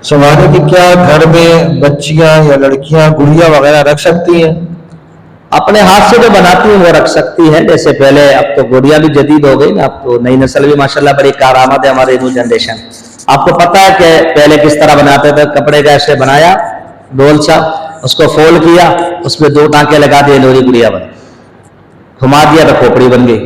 سوال ہے کہ کیا گھر میں بچیاں یا لڑکیاں گڑیا وغیرہ رکھ سکتی ہیں؟ اپنے ہاتھ سے جو بناتی ہیں وہ رکھ سکتی ہے. جیسے پہلے اب تو گڑیا بھی جدید ہو گئی نا, اب تو نئی نسل بھی ماشاءاللہ بڑی کارآمد ہے ہمارے نیو جنریشن. آپ کو پتا ہے کہ پہلے کس طرح بناتے تھے؟ کپڑے کا ایسے بنایا ڈول سا, اس کو فولڈ کیا, اس میں 2 ٹانکے لگا دیے, لوری گڑیا بن گھما دیا تو کھوپڑی بن گئی,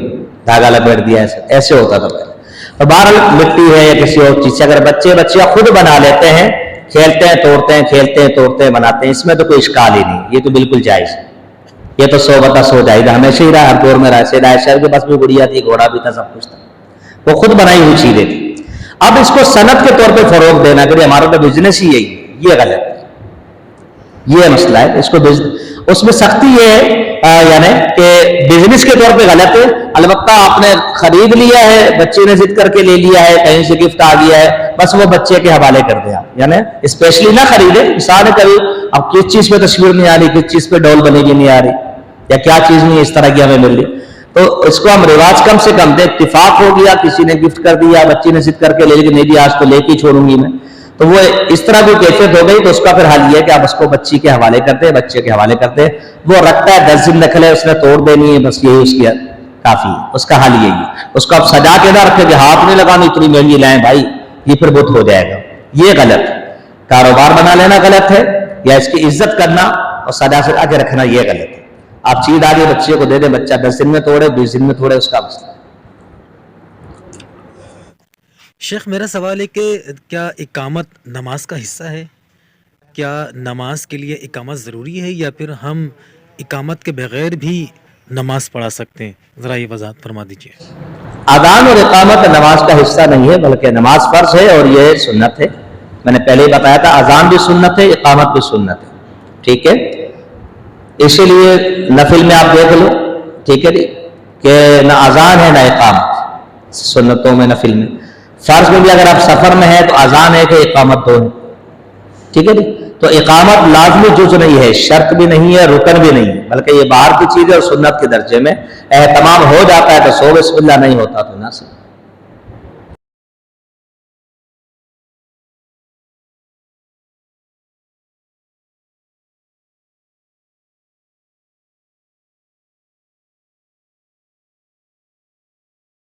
دھاگا لپیٹ دیا, ایسے ہوتا تھا پہلے. اور بہرحال مٹی ہے یا کسی اور چیز سے اگر بچیاں خود بنا لیتے ہیں, کھیلتے ہیں توڑتے ہیں, کھیلتے ہیں توڑتے ہیں, بناتے ہیں, اس میں تو کوئی اشکال ہی نہیں, یہ تو بالکل جائز ہے. یہ تو 100/100 جائز ہے, ہمیشہ ہی رہا, ہر دور میں رہا. سید عائشہ کے پاس بھی گڑیا تھی, گھوڑا بھی تھا, سب کچھ تھا, وہ خود بنائی ہوئی چیزیں تھی. اب اس کو صنعت کے طور پہ فروغ دینا کہ ہمارا تو بزنس ہی یہی, یہ غلط ہے, یہ مسئلہ ہے. اس کو اس میں سختی یہ ہے یعنی کہ بزنس کے طور پہ غلط ہے. البتہ آپ نے خرید لیا ہے, بچے نے ضد کر کے لے لیا ہے, کہیں سے گفٹ آ گیا ہے, بس وہ بچے کے حوالے کر دیں آپ, یعنی اسپیشلی نہ خریدیں. مثال کبھی اب کس چیز پہ تصویر نہیں آ رہی, کس چیز پہ ڈول بنے گی نہیں آ رہی, یا کیا چیز نہیں اس طرح کی ہمیں مل رہی, تو اس کو ہم رواج کم سے کم دیں. اتفاق ہو گیا, کسی نے گفٹ کر دیا, بچی نے ضد کر کے لے لی کہ نہیں جی آج تو لے کے چھوڑوں گی میں, تو وہ اس طرح کی کیفیت ہو گئی, تو اس کا پھر حل یہ ہے کہ آپ اس کو بچی کے حوالے کرتے ہیں, بچے کے حوالے کرتے ہیں. وہ رکھتا ہے 10 دن رکھ لے, اس نے توڑ دینی ہے, بس یہی اس کی کافی ہے. اس کا حل یہی ہے. اس کو آپ سجا کے نہ رکھے کہ ہاتھ نہیں لگانی, اتنی مہنگی لائیں بھائی, یہ پھر بت ہو جائے گا. یہ غلط ہے. کاروبار بنا لینا غلط ہے, یا اس کی عزت کرنا اور سجا کے رکھنا یہ غلط ہے. آپ چیز آگے بچے کو دے دیں, بچہ 10 دن میں توڑے, 20 دن میں توڑے, اس کا مسئلہ. شیخ میرا سوال ہے کہ کیا اقامت نماز کا حصہ ہے؟ کیا نماز کے لیے اقامت ضروری ہے, یا پھر ہم اقامت کے بغیر بھی نماز پڑھا سکتے ہیں؟ ذرا یہ وضاحت فرما دیجیے. اذان اور اقامت نماز کا حصہ نہیں ہے, بلکہ نماز فرض ہے اور یہ سنت ہے. میں نے پہلے ہی بتایا تھا, اذان بھی سنت ہے, اقامت بھی سنت ہے. ٹھیک ہے, اسی لیے نفل میں آپ دیکھ لو, ٹھیک ہے جی, کہ نہ اذان ہے نہ اقامت سنتوں میں, نفل میں. فرض میں بھی اگر آپ سفر میں ہیں تو اذان ہے کہ اقامت 2 ہے. ٹھیک ہے جی, تو اقامت لازمی جز نہیں ہے, شرط بھی نہیں ہے, رکن بھی نہیں ہے, بلکہ یہ باہر کی چیز ہے اور سنت کے درجے میں. اہتمام ہو جاتا ہے تو 100 بسم اللہ, نہیں ہوتا تو نہ.